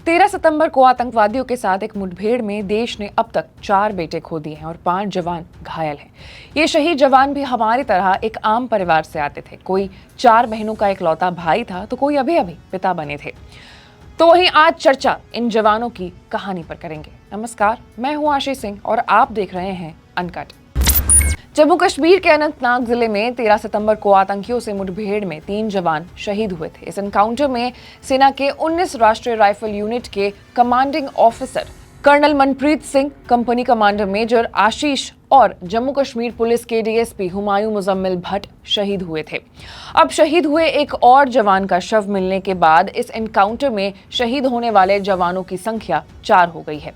13 सितंबर को आतंकवादियों के साथ एक मुठभेड़ में देश ने अब तक 4 बेटे खो दिए हैं और 5 जवान घायल हैं। ये शहीद जवान भी हमारी तरह एक आम परिवार से आते थे। कोई 4 बहनों का इकलौता भाई था तो कोई अभी अभी पिता बने थे। तो वहीं आज चर्चा इन जवानों की कहानी पर करेंगे। नमस्कार, मैं हूं आशीष सिंह और आप देख रहे हैं अनकट। जम्मू कश्मीर के अनंतनाग जिले में 13 सितंबर को आतंकियों से मुठभेड़ में 3 जवान शहीद हुए थे। इस एनकाउंटर में सेना के 19 राष्ट्रीय राइफल यूनिट के commanding officer colonel Manpreet Singh, company commander major Ashish और जम्मू कश्मीर पुलिस के डीएसपी हुमायूं मुजम्मिल भट्ट शहीद हुए थे। अब शहीद हुए एक और जवान का शव मिलने के बाद इस एनकाउंटर में शहीद होने वाले जवानों की संख्या 4 हो गई है।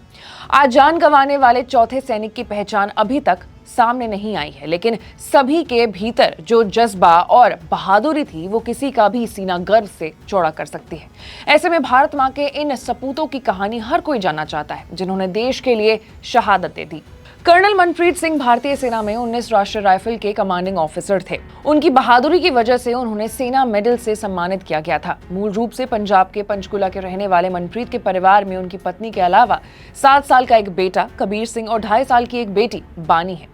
आज जान गंवाने वाले चौथे सैनिक की पहचान अभी तक सामने नहीं आई है, लेकिन सभी के भीतर जो जज्बा और बहादुरी थी वो किसी का भी सीना गर्व से चौड़ा कर सकती है। ऐसे में भारत मां के इन सपूतों की कहानी हर कोई जानना चाहता है, जिन्होंने देश के लिए शहादत दे दी। कर्नल मनप्रीत सिंह भारतीय सेना में 19 राष्ट्रीय राइफल के कमांडिंग ऑफिसर थे। उनकी बहादुरी की वजह से उन्होंने सेना मेडल से सम्मानित किया गया था। मूल रूप से पंजाब के पंचकुला के रहने वाले मनप्रीत के परिवार में उनकी पत्नी के अलावा 7 साल का एक बेटा कबीर सिंह और 2.5 साल की एक बेटी बानी है।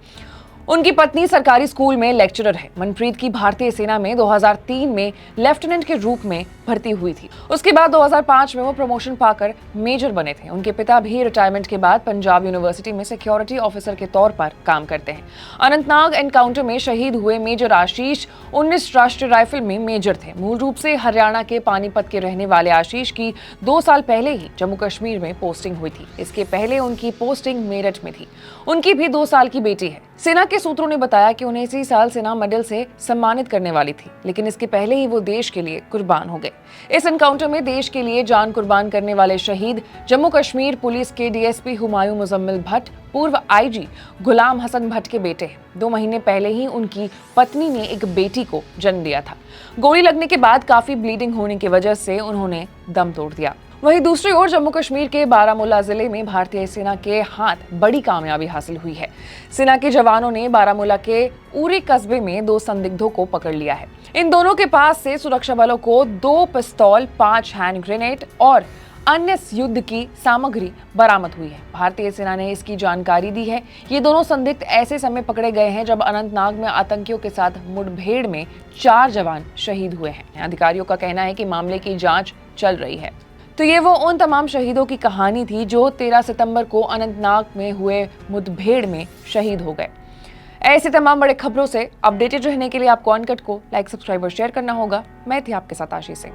उनकी पत्नी सरकारी स्कूल में लेक्चरर है। मनप्रीत की भारतीय सेना में 2003 में लेफ्टिनेंट के रूप में भर्ती हुई थी। उसके बाद 2005 में वो प्रमोशन पाकर मेजर बने थे। उनके पिता भी रिटायरमेंट के बाद पंजाब यूनिवर्सिटी में सिक्योरिटी ऑफिसर के तौर पर काम करते हैं। अनंतनाग एनकाउंटर में शहीद हुए मेजर आशीष 19 राष्ट्रीय राइफल में मेजर थे। मूल रूप से हरियाणा के पानीपत के रहने वाले आशीष की 2 साल पहले ही जम्मू कश्मीर में पोस्टिंग हुई थी। इसके पहले उनकी पोस्टिंग मेरठ में थी। उनकी भी 2 साल की बेटी है। सेना के सूत्रों ने बताया कि उन्हें इसी साल सेना मेडल से सम्मानित करने वाली थी, लेकिन इसके पहले ही वो देश के लिए कुर्बान हो गए। इस एनकाउंटर में देश के लिए जान कुर्बान करने वाले शहीद जम्मू कश्मीर पुलिस के डीएसपी हुमायूं मुजम्मिल भट्ट पूर्व आईजी गुलाम हसन भट्ट के बेटे हैं। 2 महीने पहले ही उनकी पत्नी ने एक बेटी को जन्म दिया था। गोली लगने के बाद काफी ब्लीडिंग होने की वजह से उन्होंने दम तोड़ दिया। वहीं दूसरी ओर जम्मू कश्मीर के बारामूला जिले में भारतीय सेना के हाथ बड़ी कामयाबी हासिल हुई है। सेना के जवानों ने बारामूला के उरी कस्बे में 2 संदिग्धों को पकड़ लिया है। इन दोनों के पास से सुरक्षा बलों को 2 पिस्तौल, 5 हैंड ग्रेनेड और अन्य युद्ध की सामग्री बरामद हुई है। भारतीय सेना ने इसकी जानकारी दी है। ये दोनों संदिग्ध ऐसे समय पकड़े गए हैं जब अनंतनाग में आतंकियों के साथ मुठभेड़ में 4 जवान शहीद हुए हैं। अधिकारियों का कहना है कि मामले की जांच चल रही है। तो ये वो उन तमाम शहीदों की कहानी थी जो 13 सितंबर को अनंतनाग में हुए मुठभेड़ में शहीद हो गए। ऐसे तमाम बड़े खबरों से अपडेटेड रहने के लिए आपको अनकट को लाइक, सब्सक्राइब और शेयर करना होगा। मैं थी आपके साथ आशीष सिंह।